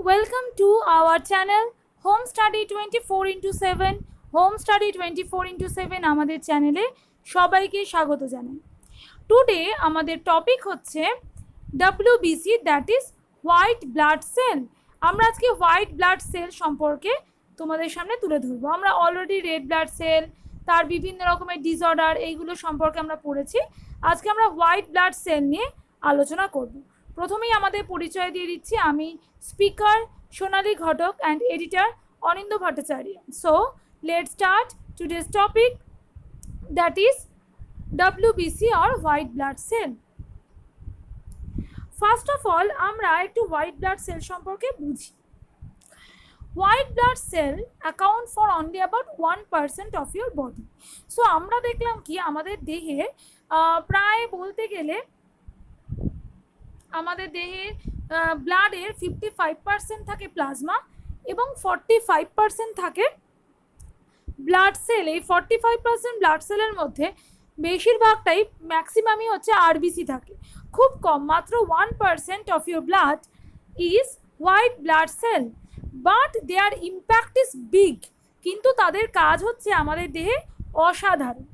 Welcome to our channel Home Study 24/7 Home Study 24/7 আমাদের চ্যানেলে সবাইকে স্বাগত জানাই। টুডে আমাদের টপিক হচ্ছে WBC, that is white blood sell. আমরা আজকে হোয়াইট ব্লাড সেল সম্পর্কে তোমাদের সামনে তুলে ধরবো। আমরা অলরেডি রেড ব্লাড সেল, তার বিভিন্ন রকমের ডিসঅর্ডার, এইগুলো সম্পর্কে আমরা পড়েছি। আজকে আমরা হোয়াইট ব্লাড সেল নিয়ে আলোচনা করব। প্রথমেই আমাদের পরিচয় দিয়ে দিচ্ছি, আমি speaker Sonali Ghatak and editor Anindya Bhattacharya. So let start today's topic, that is WBC or white blood cell. First of all আমরা একটু হোয়াইট ব্লাড সেল সম্পর্কে বুঝি। White blood cell account for only about 1% of your body. So আমরা দেখলাম কি আমাদের দেহে প্রায় বলতে গেলে আমাদের দেহে ব্লাডের 55% থাকে প্লাজমা এবং 45% থাকে ব্লাড সেল। এই 45% ব্লাড সেলের মধ্যে বেশিরভাগটাই ম্যাক্সিমামই হচ্ছে আরবিসি থাকে, খুব কম, মাত্র 1% of your blood is white blood cell, but their impact is big. কিন্তু তাদের কাজ হচ্ছে আমাদের দেহে অসাধারণ।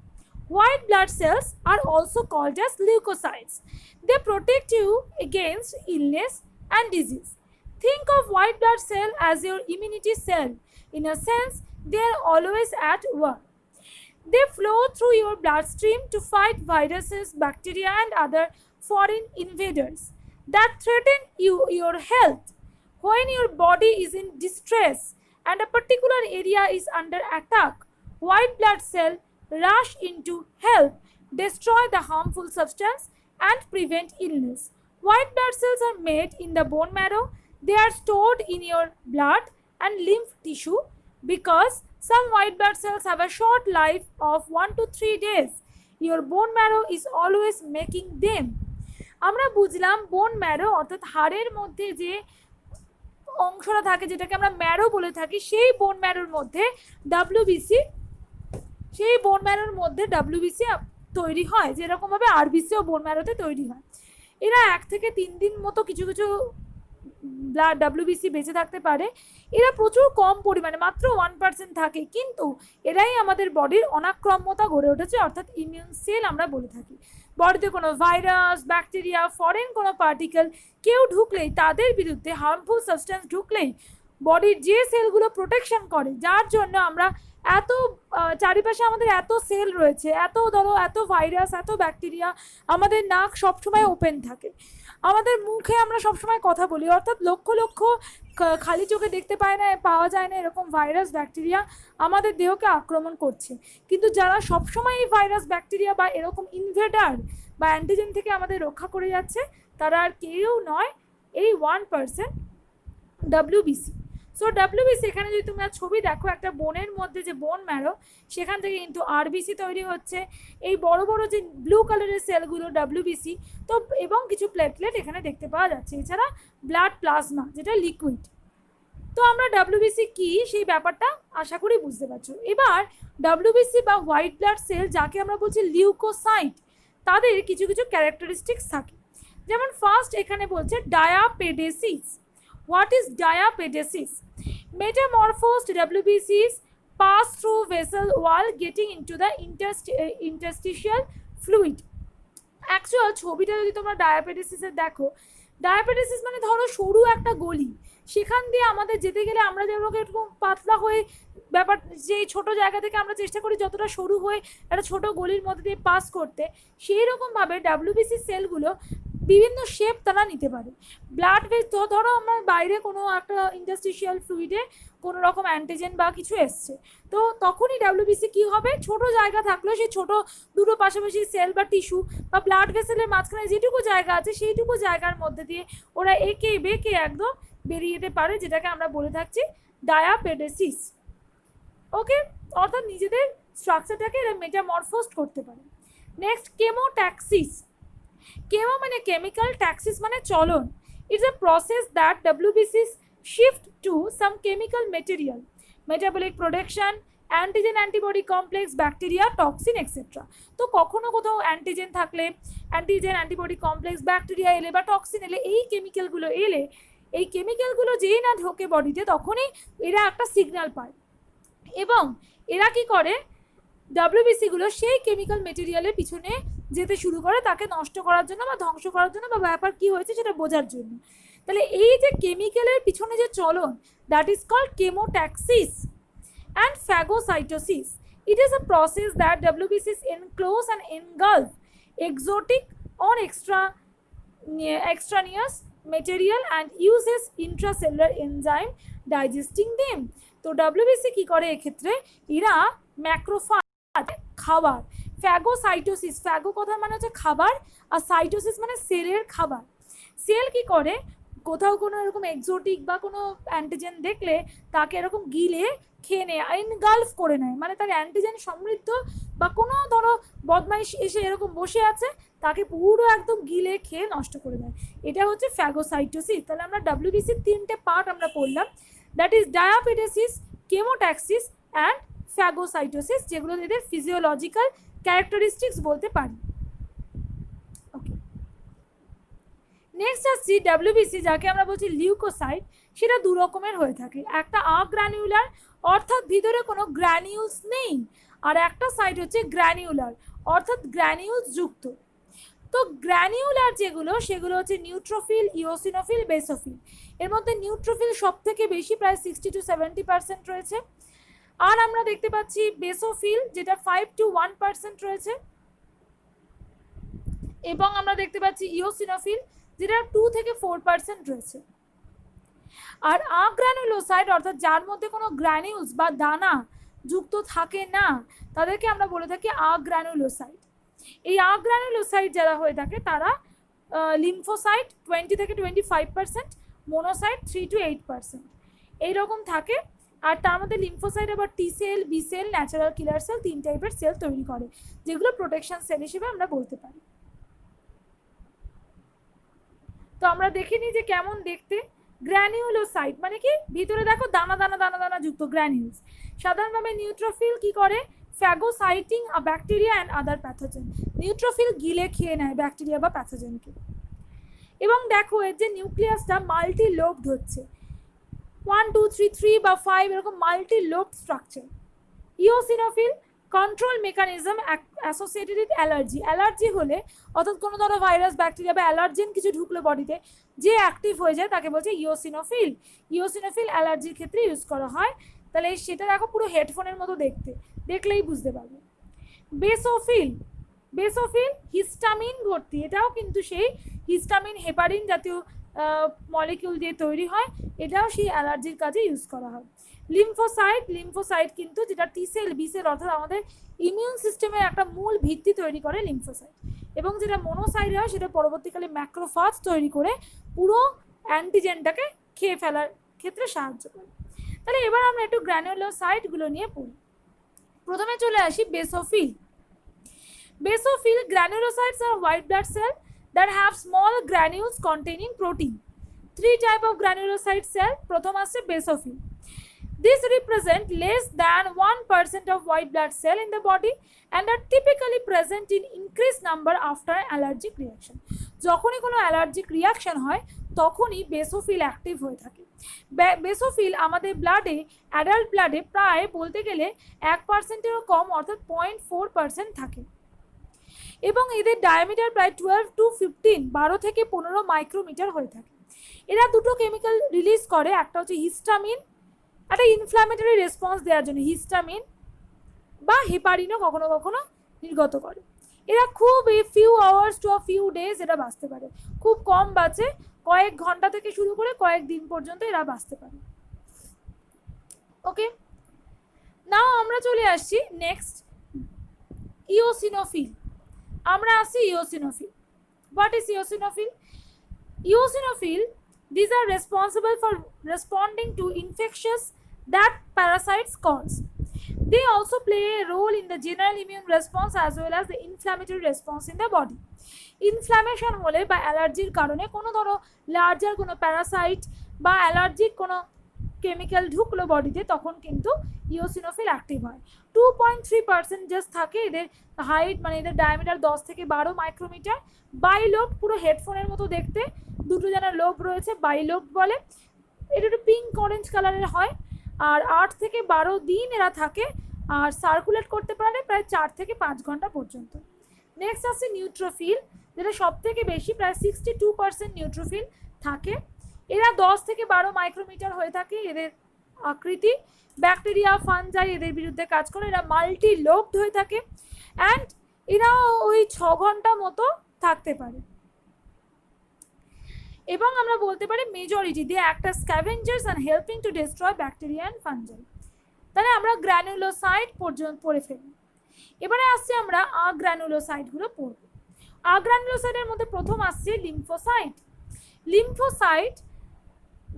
White blood cells are also called as leukocytes. They protect you against illness and disease. Think of white blood cell as your immunity cell. In a sense, they are always at work. They flow through your bloodstream to fight viruses, bacteria, and other foreign invaders that threaten your health. When your body is in distress and a particular area is under attack, white blood cell rush in to help destroy the harmful substance and prevent illness. White blood cells are made in the bone marrow. They are stored in your blood and lymph tissue. Because some white blood cells have a short life of 1 to 3 days, your bone marrow is always making them. আমরা বুঝলাম bone marrow অর্থাৎ হাড়ের মধ্যে যে অংশটা থাকে, যেটাকে আমরা ম্যারো বলে থাকি, সেই বোন ম্যারোর মধ্যে WBC তৈরি হয়, যেরকমভাবে আরবিসিও বোন ম্যারোতে তৈরি হয়। এরা 1 থেকে 3 দিন মতো কিছু ব্লাড WBC বেঁচে থাকতে পারে। এরা প্রচুর কম পরিমাণে, মাত্র 1% থাকে, কিন্তু এরাই আমাদের বডির অনাক্রম্যতা গড়ে উঠেছে, অর্থাৎ ইমিউন সেল আমরা বলে থাকি। বডিতে কোনো ভাইরাস, ব্যাকটেরিয়া, ফরেন কোনো পার্টিকেল কেউ ঢুকলেই, তাদের বিরুদ্ধে হার্মফুল সাবস্টেন্স ঢুকলেই বডির যে সেলগুলো প্রোটেকশন করে, যার জন্য আমরা এত চারিপাশে আমাদের এত সেল রয়েছে, এত ভাইরাস, এত ব্যাকটেরিয়া, আমাদের নাক সবসময় ওপেন থাকে, আমাদের মুখে আমরা সবসময় কথা বলি, অর্থাৎ লক্ষ লক্ষ খালি চোখে দেখতে পাওয়া যায় না এরকম ভাইরাস, ব্যাকটেরিয়া আমাদের দেহকে আক্রমণ করছে। কিন্তু যারা সবসময় এই ভাইরাস, ব্যাকটেরিয়া বা এরকম ইনভেডার বা অ্যান্টিজেন থেকে আমাদের রক্ষা করে যাচ্ছে, তারা আর কেউ নয়, এই 1% WBC। সো WBC, এখানে যদি তোমরা ছবি দেখো, একটা বোনের মধ্যে যে বোন ম্যারো, সেখান থেকে কিন্তু আরবিসি তৈরি হচ্ছে, এই বড় বড় যে ব্লু কালারের সেলগুলো WBC, তো এবং কিছু প্লেটলেট এখানে দেখতে পাওয়া যাচ্ছে, এছাড়া ব্লাড প্লাজমা যেটা লিকুইড। তো আমরা WBC কি সেই ব্যাপারটা আশা করি বুঝতে পারছো। এবার WBC বা হোয়াইট ব্লাড সেল, যাকে আমরা বলছি লিউকোসাইট, তাদের কিছু কিছু ক্যারেক্টারিস্টিক্স থাকে। যেমন ফার্স্ট এখানে বলছে ডায়াপেডেসিস। What is diapedesis? Metamorphosed WBCs pass through vessel wall getting into the interstitial fluid. Actual ছবিটা যদি তোমরা ডায়াপেডেসিসের দেখো, ডায়াপেডেসিস মানে ধরো সরু একটা গলি, সেখান দিয়ে আমাদের যেতে গেলে আমরা যেরকম এরকম পাতলা হয়ে ব্যাপার, যে ছোটো জায়গা থেকে আমরা চেষ্টা করি যতটা সরু হয়ে একটা ছোটো গলির মধ্যে দিয়ে পাস করতে, সেই রকমভাবে WBC সেলগুলো বিভিন্ন শেপ তারা নিতে পারে। ব্লাড ধরো আমার বাইরে কোনো একটা ইন্টারস্টিশিয়াল ফ্লুইডে কোনো রকম অ্যান্টিজেন বা কিছু এসছে, তো তখনই WBC কি হবে, ছোট জায়গা থাকলেও সেই ছোট দুটো পাশাপাশি সেল বা টিস্যু বা ব্লাড ভেসেলের মাঝখানে যেটুকু জায়গা আছে, সেইটুকু জায়গার মধ্যে দিয়ে ওরা এঁকে বেঁকে একদম বেরিয়ে যেতে পারে, যেটাকে আমরা বলে থাকছি ডায়াপেডেসিস। ওকে, অর্থাৎ নিজেদের স্ট্রাকচারটাকে এরা মেটামরফোস্ট করতে পারে। Next, chemotaxis. কেমো মানে কেমিক্যাল, ট্যাক্সিস মানে চলন। It's a process that WBCs shift to some chemical material, metabolic production, antigen antibody complex, bacteria, toxin etcetera. তো কখনো কোথাও অ্যান্টিজেন থাকলে, অ্যান্টিজেন অ্যান্টিবডি কমপ্লেক্স, ব্যাকটেরিয়া এলে বা টক্সিন এলে, এই কেমিক্যালগুলো এলে এই কেমিক্যালগুলো যেই না ঢোকে বডিতে তখনই এরা একটা সিগন্যাল পায় এবং এরা কি করে ডাব্লিউবিসি গুলো সেই কেমিক্যাল মেটেরিয়ালের পিছনে যেতে শুরু করে তাকে নষ্ট করার জন্য বা ধ্বংস করার জন্য বা ব্যাপার কি হয়েছে সেটা বোঝার জন্য। তাহলে এই যে কেমিক্যালের পিছনে যে চলন, that is called chemotaxis and phagocytosis. It is a process that WBCs enclose and engulf exotic or extraneous material and uses intracellular enzyme digesting them. তো WBC কি করে এক্ষেত্রে, এরা ম্যাক্রোফাজ খাবার, ফ্যাগোসাইটোসিস, ফ্যাগো কথা মানে হচ্ছে খাবার আর সাইটোসিস মানে সেলের খাবার। সেল কি করে, কোথাও কোনো এরকম এক্সোটিক বা কোনো অ্যান্টিজেন দেখলে তাকে এরকম গিলে খেয়ে নেয়, এনগালফ করে নেয়, মানে তার অ্যান্টিজেন সমৃদ্ধ বা কোনো ধরো বদমাইশ এসে এরকম বসে আছে তাকে পুরো একদম গিলে খেয়ে নষ্ট করে দেয়, এটা হচ্ছে ফ্যাগোসাইটোসিস। তাহলে আমরা ডাব্লিউবিসির তিনটে পার্ট আমরা পড়লাম, that is diapedesis, chemotaxis and phagocytosis, যেগুলো এদের ফিজিওলজিক্যাল ক্যারেক্টারিস্টিক্স বলতে পারি। ওকে, নেক্সট আসছি ডাব্লিউবিসি, যাকে আমরা বলছি লিউকোসাইট। সেটা দু রকমের হয়ে থাকে, একটা আগ্রানিউলার অর্থাৎ ভিতরে কোনো গ্র্যানিউলস নেই, আর একটা সাইট হচ্ছে গ্র্যানিউলার অর্থাৎ গ্র্যানিউলস যুক্ত। তো গ্র্যানিউলার যেগুলো সেগুলো হচ্ছে নিউট্রোফিল, ইওসিনোফিল, বেসোফিল। এর মধ্যে নিউট্রোফিল সব থেকে বেশি, প্রায় 60 to 70% রয়েছে, আর আমরা দেখতে পাচ্ছি বেসোফিল যেটা 5 to 1% রয়েছে, এবং আমরা দেখতে পাচ্ছি ইওসিনোফিল যেটা 2 থেকে 4% রয়েছে। আর আগ্রানুলোসাইট অর্থাৎ যার মধ্যে কোনো গ্র্যানিউলস বা দানা যুক্ত থাকে না তাদেরকে আমরা বলে থাকি আগ্রানুলোসাইট। এই আগ্রানুলোসাইট যারা হয়ে থাকে তারা লিম্ফোসাইট 20 থেকে 25%, মোনোসাইট 3 to 8% এইরকম থাকে। আর তার মধ্যে লিম্ফোসাইট আবার T cell, B cell, natural killer cell, 3 টাইপের সেল তৈরি করে, যেগুলো প্রোটেকশন সেল হিসেবে আমরা বলতে পারি। তো আমরা দেখিনি যে কেমন দেখতে। গ্র্যানিউলোসাইট মানে কি, ভিতরে দেখো দানা দানা দানা দানা যুক্ত গ্র্যানিউলস। সাধারণভাবে নিউট্রোফিল কি করে, phagocyting a bacteria and other pathogen, neutrophil গিলে খেয়ে নেয় ব্যাকটেরিয়া বা প্যাথোজেনকে। এবং দেখো এর যে নিউক্লিয়াসটা মাল্টি লোবড হচ্ছে, 1 2 3 3 বা 5 এরকম multi lobed structure. Eosinophil control mechanism associated with allergy, allergy হলে অর্থাৎ কোনো ধরো ভাইরাস, ব্যাকটেরিয়া বা অ্যালার্জেন কিছু ঢুকলো বডিতে, যে অ্যাক্টিভ হয়ে যায় তাকে বলছে ইওসিনোফিল। ইওসিনোফিল অ্যালার্জির ক্ষেত্রে ইউজ করা হয়। তাহলে সেটা দেখো পুরো হেডফোনের মতো দেখতে, দেখলেই বুঝতে পারবে। বেসোফিল, বেসোফিল হিস্টামিন ভর্তি, এটাও কিন্তু সেই হিস্টামিন, হেপারিন জাতীয় মলিকিউল দিয়ে তৈরি হয়, এটাও সেই অ্যালার্জির কাজে ইউজ করা হয়। লিম্ফোসাইট, লিম্ফোসাইট কিন্তু যেটা টি সেল, বি সেল অর্থাৎ আমাদের ইমিউন সিস্টেমের একটা মূল ভিত্তি তৈরি করে লিম্ফোসাইট, এবং যেটা মোনোসাইট হয় সেটা পরবর্তীকালে ম্যাক্রোফাজ তৈরি করে পুরো অ্যান্টিজেনটাকে খেয়ে ফেলার ক্ষেত্রে সাহায্য করে। তাহলে এবার আমরা একটু গ্র্যানুলোসাইটগুলো নিয়ে পড়ি। প্রথমে চলে আসি basophil. Basophil granulocytes are white blood cells that have small granules containing protein. 3 type of granulocyte cell. প্রথম আছে basophil. These represent less than 1% of white blood cell in the body and are typically present in increased number after an allergic reaction. যখনই কোনো allergic reaction হয় তখনই basophil active হয়ে থাকে। Basophil আমাদের ব্লাডে, adult ব্লাডে প্রায় বলতে গেলে 1%-এরও কম অর্থাৎ 0.4% থাকে, এবং এদের ডায়ামিটার প্রায় 12 to 15, 12 থেকে 15 মাইক্রোমিটার হয়ে থাকে। এরা দুটো কেমিক্যাল রিলিজ করে, একটা হচ্ছে হিস্টামিন, একটা ইনফ্ল্যামেটরি রেসপন্স দেওয়ার জন্য হিস্টামিন, বা হেপারিনও কখনো কখনো নির্গত করে। এরা খুব few hours to a few days এরা বাঁচতে পারে, খুব কম বাঁচে, কয়েক ঘন্টা থেকে শুরু করে কয়েক দিন পর্যন্ত এরা বাঁচতে পারে। ওকে, নাও আমরা চলে আসছি নেক্সট, ইওসিনোফিল। আমরা আসি eosinophil. What is eosinophil? Eosinophil, these are responsible for responding to infections that parasites cause. They also play a role in the general immune response as well as the inflammatory response in the body. Inflammation হলে বা অ্যালার্জির কারণে কোনো ধরো larger কোনো Parasite বা allergic কোনো chemical ঢুকলো বডিতে তখন কিন্তু ইওসিনোফিল অ্যাক্টিভ হয়। 2.3% জাস্ট থাকে এদের হাইট, মানে এদের ডায়ামিটার 10 থেকে 12 মাইক্রোমিটার। বাইলোব, পুরো হেডফোনের মতো দেখতে, দুটো যেন লোব রয়েছে, বাইলোব বলে। এটা একটু পিঙ্ক অরেঞ্জ কালারের হয়। আর 8 থেকে 12 দিন এরা থাকে, আর সার্কুলেট করতে পারে প্রায় 4 থেকে 5 ঘন্টা পর্যন্ত। নেক্সট আসছে নিউট্রোফিল, যেটা সব থেকে বেশি, প্রায় 62% নিউট্রোফিল থাকে। এরা 10 থেকে 12 মাইক্রোমিটার হয়ে থাকে এদের আকৃতি। ব্যাকটেরিয়া, ফানজাই এদের বিরুদ্ধে কাজ করে। এরা মাল্টি লোবড হয়ে থাকে অ্যান্ড এরা ওই 6 ঘন্টা মতো থাকতে পারে। এবং আমরা বলতে পারি majority they act as scavengers and helping to destroy bacteria and fungi. তাহলে আমরা গ্র্যানুলোসাইট পর্যন্ত পড়ে ফেলি। এবারে আসছে আমরা আগ্রানুলোসাইটগুলো পড়ব। আগ্রানুলোসাইটের মধ্যে প্রথম আসছে lymphocyte. Lymphocyte,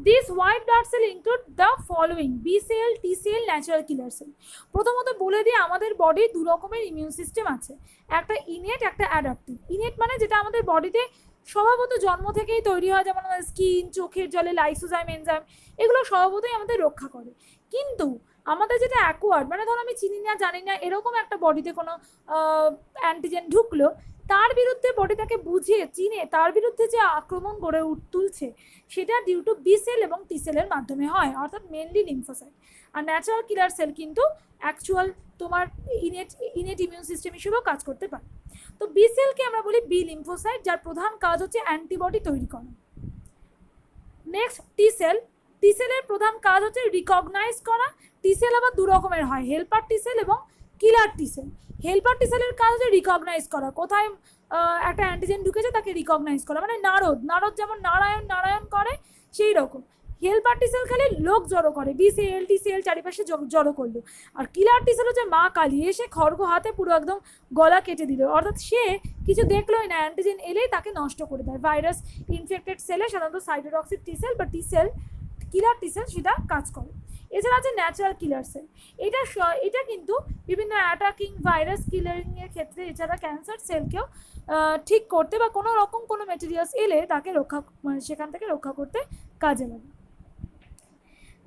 this white blood cell include the following: B cell, T cell, natural killer cell. প্রথমত বলে দিই, আমাদের বডির দু রকমের ইমিউন সিস্টেম আছে, একটা ইনেট, একটা অ্যাডাপটিভ। ইনেট মানে যেটা আমাদের বডিতে স্বভাবত জন্ম থেকেই তৈরি হয়, যেমন আমাদের স্কিন, চোখের জলে লাইসোজাইম, এনজাইম, এগুলো স্বভাবতই আমাদের রক্ষা করে। কিন্তু আমাদের যেটা অ্যাকোয়ার্ড, মানে ধরো আমি চিনি না, জানি না, এরকম একটা বডিতে কোনো অ্যান্টিজেন ঢুকলো, তার বিরুদ্ধে বডিটাকে বুঝিয়ে চিনে তার বিরুদ্ধে যে আক্রমণ গড়ে তুলছে, সেটা ডিউ টু বি সেল এবং টি সেলের মাধ্যমে হয়, অর্থাৎ মেনলি লিম্ফোসাইট। আর ন্যাচারাল কিলার সেল কিন্তু অ্যাকচুয়াল তোমার ইনেট ইমিউন সিস্টেম হিসেবেও কাজ করতে পারে। তো বি সেলকে আমরা বলি বি লিম্ফোসাইট, যার প্রধান কাজ হচ্ছে অ্যান্টিবডি তৈরি করা। নেক্সট টি সেল। টি সেলের প্রধান কাজ হচ্ছে রিকগনাইজ করা। টি সেল আবার দু রকমের হয়, হেল্পার টি সেল এবং কিলার টি সেল। হেল্পার টি সেলের কাজ হচ্ছে রিকগনাইজ করা, কোথায় একটা অ্যান্টিজেন ঢুকেছে তাকে রিকগনাইজ করা, মানে নারদ যেমন নারায়ণ করে সেই রকম। হেল্পার টি সেল খালি লোক জড়ো করে, বি সেল, টি সেল চারিপাশে জড়ো করলো। আর কিলার টি সেল হচ্ছে মা কালী, এসে খড়গ হাতে পুরো একদম গলা কেটে দিল, অর্থাৎ সে কিছু দেখলোই না, অ্যান্টিজেন এলেই তাকে নষ্ট করে দেয়। ভাইরাস ইনফেক্টেড সেলে সাধারণত সাইটোটক্সিক টি সেল বা টি সেল, কিলার টি সেল সেটা কাজ করে। এছাড়া আছে ন্যাচারাল কিলার সেল। এটা কিন্তু বিভিন্ন অ্যাটাকিং ভাইরাস কিলারিংয়ের ক্ষেত্রে, এছাড়া ক্যান্সার সেলকেও ঠিক করতে বা কোনো রকম কোনো মেটেরিয়ালস এলে তাকে রক্ষা, মানে সেখান থেকে রক্ষা করতে কাজে লাগে।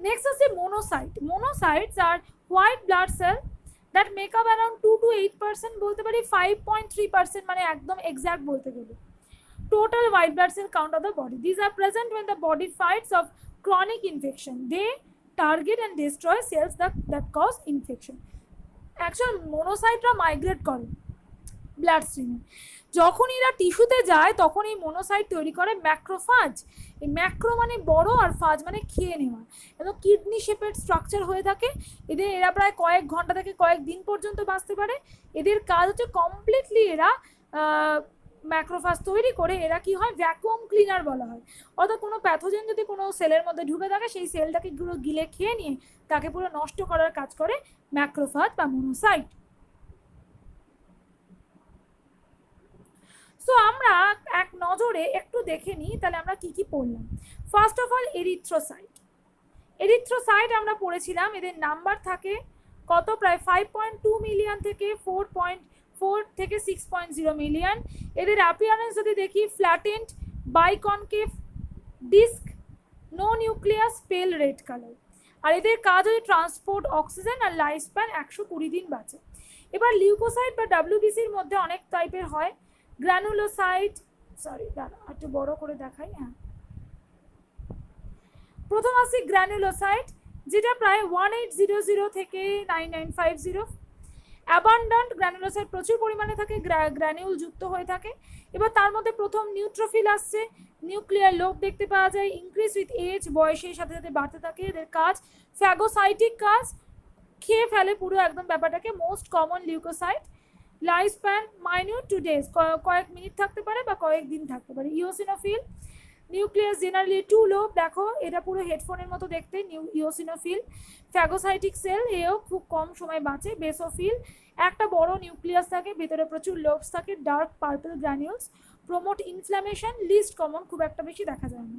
নেক্সট আছে মোনোসাইট। মোনোসাইটস আর white blood cell that make up around 2 to 8%, বলতে পারি 5.3%, মানে একদম এক্স্যাক্ট বলতে গেলে total white blood cell count of the body. These are present when the body fights of chronic infection. They target and destroy cells that cause infection. Actual monocyteরা migrate করে blood স্ট্রিমে। যখন এরা টিস্যুতে যায় তখন এই মোনোসাইট তৈরি করে ম্যাক্রোফাজ। এই macro মানে বড়, আর ফাজ মানে খেয়ে নেওয়া। এবং কিডনি শেপের স্ট্রাকচার হয়ে থাকে এরা প্রায় কয়েক ঘন্টা থেকে কয়েক দিন পর্যন্ত বাঁচতে পারে। এদের কাজ হচ্ছে কমপ্লিটলি এরা ম্যাক্রোফাজ তৈরি করে, এরা কি হয়, ভ্যাকুয়াম ক্লিনার বলা হয়। অর্থাৎ কোনো প্যাথোজেন যদি কোনো সেলের মধ্যে ঢুকে থাকে, সেই সেলটাকে পুরো গিলে খেয়ে নিয়ে তাকে পুরো নষ্ট করার কাজ করে ম্যাক্রোফাজ বা মোনোসাইট। সো আমরা এক নজরে একটু দেখে নিই তাহলে আমরা কি কি পড়লাম। First of all erythrocyte. Erythrocyte আমরা পড়েছিলাম, এদের নাম্বার থাকে কত, প্রায় 5.2 মিলিয়ন থেকে 4 থেকে 6.0 মিলিয়ন। এদের অ্যাপিয়ারেন্স যদি দেখি, ফ্ল্যাটেন্ড, বাইকনকেভ, ডিস্ক, নো নিউক্লিয়াস, পেল রেড কালার। আর এদের কাজ হচ্ছে ট্রান্সপোর্ট অক্সিজেন, আর লাইফ স্প্যান 120 দিন বাঁচে। এবার লিউকোসাইট বা ডাব্লিউবিসির মধ্যে অনেক টাইপের হয়। গ্র্যানুলোসাইট, একটু বড় করে দেখাই, হ্যাঁ। প্রথম আছে গ্র্যানুলোসাইট, যেটা প্রায় 1800 থেকে 9950। অ্যাবান্ডান্ট গ্র্যানুলোসাইট প্রচুর পরিমাণে থাকে, গ্র্যানিউল যুক্ত হয়ে থাকে। এবার তার মধ্যে প্রথম নিউট্রোফিল আসছে, নিউক্লিয়ার লোব দেখতে পাওয়া যায়, ইনক্রিজ উইথ এজ, বয়সের সাথে সাথে বাড়তে থাকে। এদের কাজ ফ্যাগোসাইটিক কাজ, খেয়ে ফেলে পুরো একদম ব্যাপারটাকে। Most common leukocyte, life span minute 2 days, কয়েক মিনিট থাকতে পারে বা কয়েক দিন থাকতে পারে। ইওসিনোফিল, নিউক্লিয়াস জেনারেলি 2 লোব, দেখো এটা পুরো হেডফোনের মতো দেখতে। ইওসিনোফিল, ফ্যাগোসাইটিক সেল, এও খুব কম সময় বাঁচে। বেসোফিল, একটা বড় নিউক্লিয়াস থাকে, ভেতরে প্রচুর লোবস থাকে, dark purple granules, promote inflammation, list common, খুব একটা বেশি দেখা যায় না।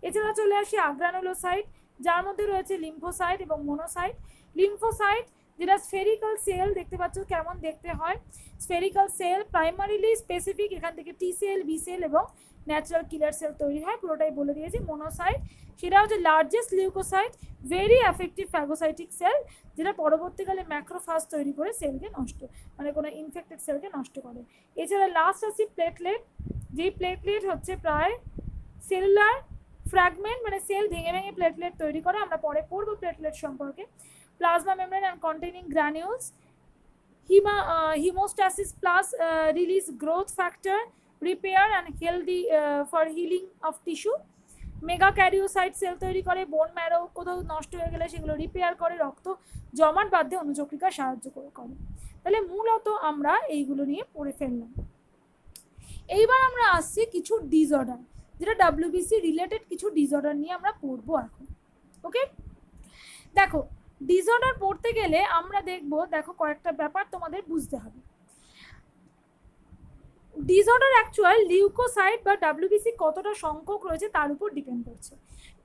এছাড়া চলে আসি আগ্রানুলোসাইট, যার মধ্যে রয়েছে লিম্ফোসাইট এবং মোনোসাইট। লিম্ফোসাইট যেটা স্ফেরিক্যাল সেল দেখতে পাচ্ছ কেমন দেখতে হয়। স্ফেরিক্যাল সেল প্রাইমারিলি স্পেসিফিক, এখান থেকে টি সেল, বি সেল এবং ন্যাচারাল কিলার সেল তৈরি হয়, পুরোটাই বলে দিয়েছি। মোনোসাইট সেটা হচ্ছে largest leukocyte, very effective phagocytic cell, যেটা পরবর্তীকালে ম্যাক্রোফাজ তৈরি করে সেলকে নষ্ট, মানে কোনো ইনফেক্টেড সেলকে নষ্ট করে। এছাড়া লাস্ট আছে প্লেটলেট, যেই প্লেটলেট হচ্ছে প্রায় সেলুলার ফ্র্যাগমেন্ট, মানে সেল ভেঙে ভেঙে প্লেটলেট তৈরি করে, আমরা পরে পড়বো প্লেটলেট সম্পর্কে। Plasma membrane and containing granules, hemostasis plus release growth factor, repair and healthy for healing of tissue. Megakaryocyte cell তৈরি করে, বোন ম্যারো কোথাও নষ্ট হয়ে গেলে সেগুলো রিপেয়ার করে, রক্ত জমাট বাঁধতে অনুচক্রিকা সাহায্য করে। তাহলে মূলত আমরা এইগুলো নিয়ে পড়ে ফেললাম। এইবার আমরা আসছি কিছু ডিসঅর্ডার, যেটা ডাব্লিউবিসি রিলেটেড কিছু ডিসঅর্ডার নিয়ে আমরা পড়বো এখন। ওকে, দেখো ডিসঅর্ডার পড়তে গেলে আমরা দেখো কয়েকটা ব্যাপার তোমাদের বুঝতে হবে। ডিসঅর্ডার অ্যাকচুয়াল লিউকোসাইট বা ডাব্লিউবিসি কতটা সংখ্যক রয়েছে তার উপর ডিপেন্ড করছে।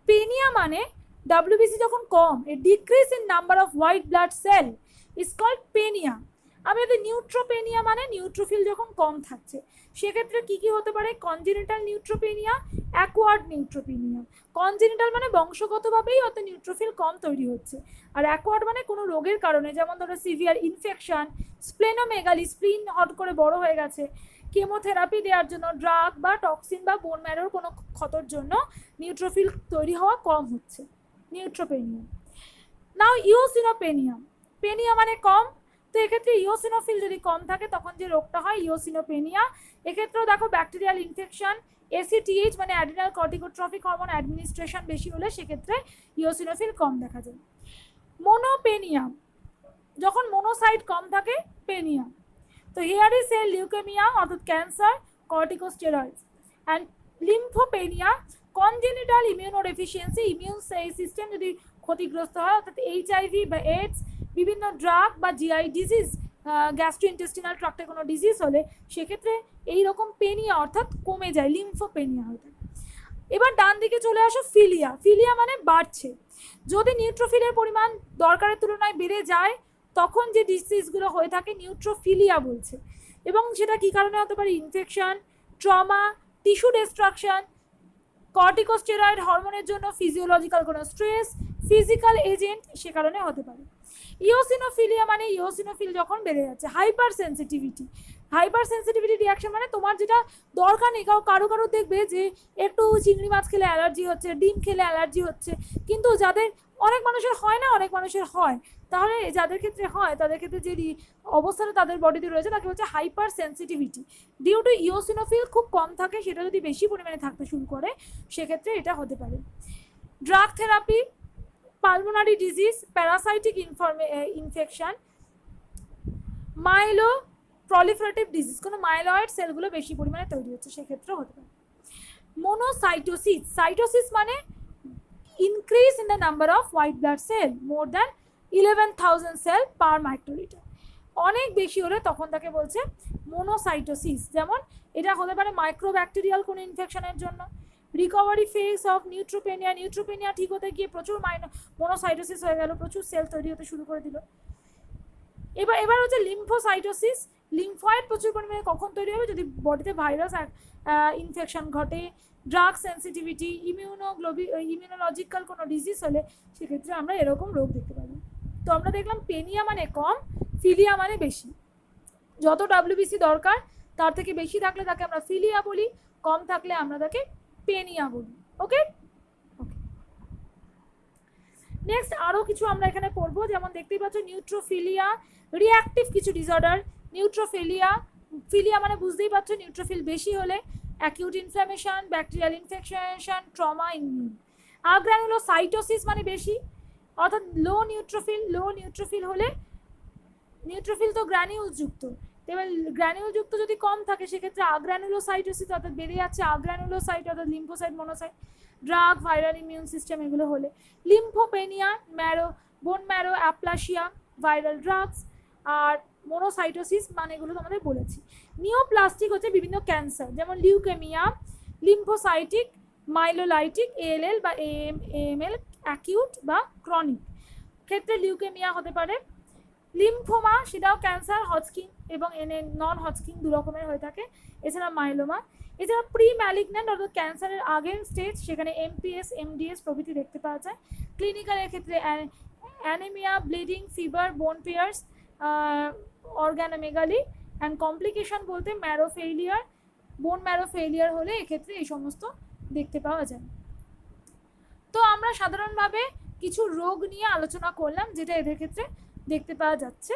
পেনিয়া মানে ডাব্লিউবিসি যখন কম, a decrease in number of white blood cell is called penia. আমি যদি নিউট্রোপেনিয়া মানে নিউট্রোফিল যখন কম থাকছে, সেক্ষেত্রে কি কি হতে পারে? Congenital neutropenia, acquired neutropenia. Congenital মানে বংশগতভাবেই অত নিউট্রোফিল কম তৈরি হচ্ছে, আর অ্যাকোয়ার্ড মানে কোনো রোগের কারণে, যেমন ধরো সিভিয়ার ইনফেকশন, স্প্লেনোমেগালি, স্প্লিন হট করে বড় হয়ে গেছে, কেমোথেরাপি দেওয়ার জন্য, ড্রাগ বা টক্সিন বা বোন ম্যারোর কোনো ক্ষতর জন্য নিউট্রোফিল তৈরি হওয়া কম হচ্ছে, নিউট্রোপেনিয়া। নাও ইওসিনোপেনিয়া, পেনিয়া মানে কম, তো এক্ষেত্রে ইওসিনোফিল যদি কম থাকে তখন যে রোগটা হয় ইওসিনোপেনিয়া। এক্ষেত্রেও দেখো ব্যাকটেরিয়াল ইনফেকশন, এসিটিএইচ মানে অ্যাডিনাল কর্টিকোট্রফিক হরমোন অ্যাডমিনিস্ট্রেশন বেশি হলে সেক্ষেত্রে ইওসিনোফিল কম দেখা যায়। মোনোপেনিয়া, যখন মোনোসাইট কম থাকে পেনিয়া। তো হিয়ার ইজ সেল লিউকেমিয়া অর্থাৎ cancer, corticosteroids. And lymphopenia, congenital immunodeficiency, immune system যদি ক্ষতিগ্রস্ত হয়, অর্থাৎ এইচআইভি বা এইডস, বিভিন্ন ড্রাগ বা জিআই ডিজিজ, গ্যাস্ট্রোইন্টেস্টিনাল ট্রাক্টে কোনো ডিজিজ হলে সেক্ষেত্রে এইরকম পেনিয়া অর্থাৎ কমে যায়, লিম্ফোপেনিয়া হতে। এবার ডান দিকে চলে আসো ফিলিয়া। ফিলিয়া মানে বাড়ছে, যদি নিউট্রোফিলের পরিমাণ দরকারের তুলনায় বেড়ে যায় তখন যে ডিজিজগুলো হয়ে থাকে নিউট্রোফিলিয়া বলছে। এবং সেটা কী কারণে হতে পারে? Infection, trauma, tissue destruction, corticosteroid হরমোনের জন্য ফিজিওলজিক্যাল কোনো স্ট্রেস, ফিজিক্যাল এজেন্ট, সে কারণে হতে পারে। ইওসিনোফিলিয়া মানে ইওসিনোফিল যখন বেড়ে যাচ্ছে। Hyper sensitivity, hyper sensitivity reaction মানে তোমার যেটা দরকার নেই, কারো কারো দেখবে যে একটু চিংড়ি মাছ খেলে অ্যালার্জি হচ্ছে, ডিম খেলে অ্যালার্জি হচ্ছে, কিন্তু যাদের, অনেক মানুষের হয় না, অনেক মানুষের হয়, তাহলে যাদের ক্ষেত্রে হয় তাদের ক্ষেত্রে যে অবস্থাটা তাদের বডিতে রয়েছে তাকে হচ্ছে hyper sensitivity. Due to eosinophil খুব কম থাকে, সেটা যদি বেশি পরিমাণে থাকতে শুরু করে সেক্ষেত্রে এটা হতে পারে। Drug therapy, pulmonary disease, parasitic infection, myeloproliferative disease, কোনো মাইলয়েড সেলগুলো বেশি পরিমাণে তৈরি হচ্ছে সেক্ষেত্রেও হতে পারে। মোনোসাইটোসিস, সাইটোসিস মানে increase in the number of white blood cell more than 11,000 cell per microlitre, অনেক বেশি হলে তখন তাকে বলছে মোনোসাইটোসিস। যেমন এটা হতে পারে মাইক্রোব্যাকটেরিয়াল কোনো ইনফেকশনের জন্য। Recovery phase of neutropenia, neutropenia ঠিক হতে গিয়ে প্রচুর মোনোসাইটোসিস হয়ে গেল, প্রচুর সেল তৈরি হতে শুরু করে দিল। এবার হচ্ছে লিম্ফোসাইটোসিস, লিম্ফয়েড প্রচুর পরিমাণে কখন তৈরি হবে? যদি বডিতে ভাইরাস ইনফেকশন ঘটে, ড্রাগ সেন্সিটিভিটি, ইমিউনোলজিক্যাল কোনো ডিজিজ হলে সেক্ষেত্রে আমরা এরকম রোগ দেখতে পাবো। তো আমরা দেখলাম পেনিয়া মানে কম, ফিলিয়া মানে বেশি। যত ডাব্লিউবিসি দরকার তার থেকে বেশি থাকলে তাকে আমরা ফিলিয়া বলি, কম থাকলে আমরা তাকে পেনিয়া বলি। ওকে, নেক্সট আরও কিছু আমরা এখানে পড়বো, যেমন দেখতেই পাচ্ছ নিউট্রোফিলিয়া, রিঅ্যাক্টিভ কিছু ডিসঅর্ডার। নিউট্রোফিলিয়া, ফিলিয়া মানে বুঝতেই পারছো নিউট্রোফিল বেশি হলে, acute inflammation, bacterial infection, trauma, immune. Agranulocytosis মানে বেশি, অর্থাৎ লো নিউট্রোফিল হলে, নিউট্রোফিল তো গ্র্যানিউলযুক্ত, এবার গ্র্যানিউলযুক্ত যদি কম থাকে সেক্ষেত্রে আগ্রানুলোসাইটোসিস অর্থাৎ বেড়ে যাচ্ছে আগ্রানুলোসাইট অর্থাৎ lymphocyte, monocyte, drug, viral immune system এগুলো হলে। Lymphopenia, bone marrow aplasia, viral drugs, আর মোনোসাইটোসিস মানে এগুলো তোমাদের বলেছি। নিওপ্লাস্টিক হচ্ছে বিভিন্ন ক্যান্সার, যেমন লিউকেমিয়া, লিম্ফোসাইটিক, মাইলোলাইটিক, ALL বা AML, অ্যাকিউট বা ক্রনিক ক্ষেত্রে লিউকেমিয়া হতে পারে। লিম্ফোমা সেটাও ক্যান্সার, হজকিন এবং নন হজকিন দু রকমের হয়ে থাকে। এছাড়া মাইলোমা, এছাড়া প্রি ম্যালিগন্যান্ট অর্থাৎ ক্যান্সারের আগের স্টেজ, সেখানে এমপিএস, এমডিএস প্রভৃতি দেখতে পাওয়া যায়। ক্লিনিক্যালের ক্ষেত্রে অ্যানিমিয়া, ব্লিডিং, ফিভার, বোন পিয়ার্স, অর্গানোমেগালি অ্যান্ড কমপ্লিকেশন বলতে marrow failure, bone marrow failure হলে এক্ষেত্রে এই সমস্ত দেখতে পাওয়া যায়। তো আমরা সাধারণভাবে কিছু রোগ নিয়ে আলোচনা করলাম যেটা এদের ক্ষেত্রে দেখতে পাওয়া যাচ্ছে,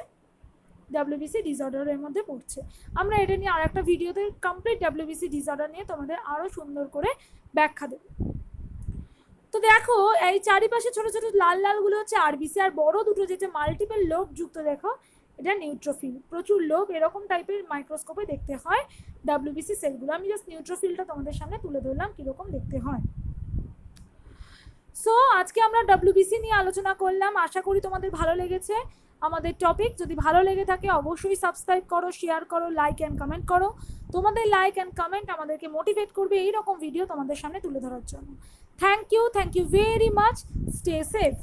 ডাব্লিউবিসি ডিসঅর্ডারের মধ্যে পড়ছে। আমরা এটা নিয়ে আর একটা ভিডিওতে কমপ্লিট ডাব্লিউবিসি ডিসঅর্ডার নিয়ে তোমাদের আরও সুন্দর করে ব্যাখ্যা দেব। তো দেখো এই চারিপাশে ছোট ছোট লাল লালগুলো হচ্ছে আরবিসি, আর বড় দুটো যেটা মাল্টিপল লোব যুক্ত দেখো এটা নিউট্রোফিল। প্রচুর লোব এরকম টাইপের মাইক্রোস্কোপে দেখতে হয় ডাব্লিউবিসি সেলগুলো। আমি জাস্ট নিউট্রোফিলটা তোমাদের সামনে তুলে ধরলাম কীরকম দেখতে হয়। সো আজকে আমরা ডাব্লিউবিসি নিয়ে আলোচনা করলাম, আশা করি তোমাদের ভালো লেগেছে আমাদের টপিক। যদি ভালো লেগে থাকে অবশ্যই সাবস্ক্রাইব করো, শেয়ার করো, লাইক অ্যান্ড কমেন্ট করো। তোমাদের লাইক অ্যান্ড কমেন্ট আমাদেরকে মোটিভেট করবে এইরকম ভিডিও তোমাদের সামনে তুলে ধরার জন্য। Thank you very much, stay safe.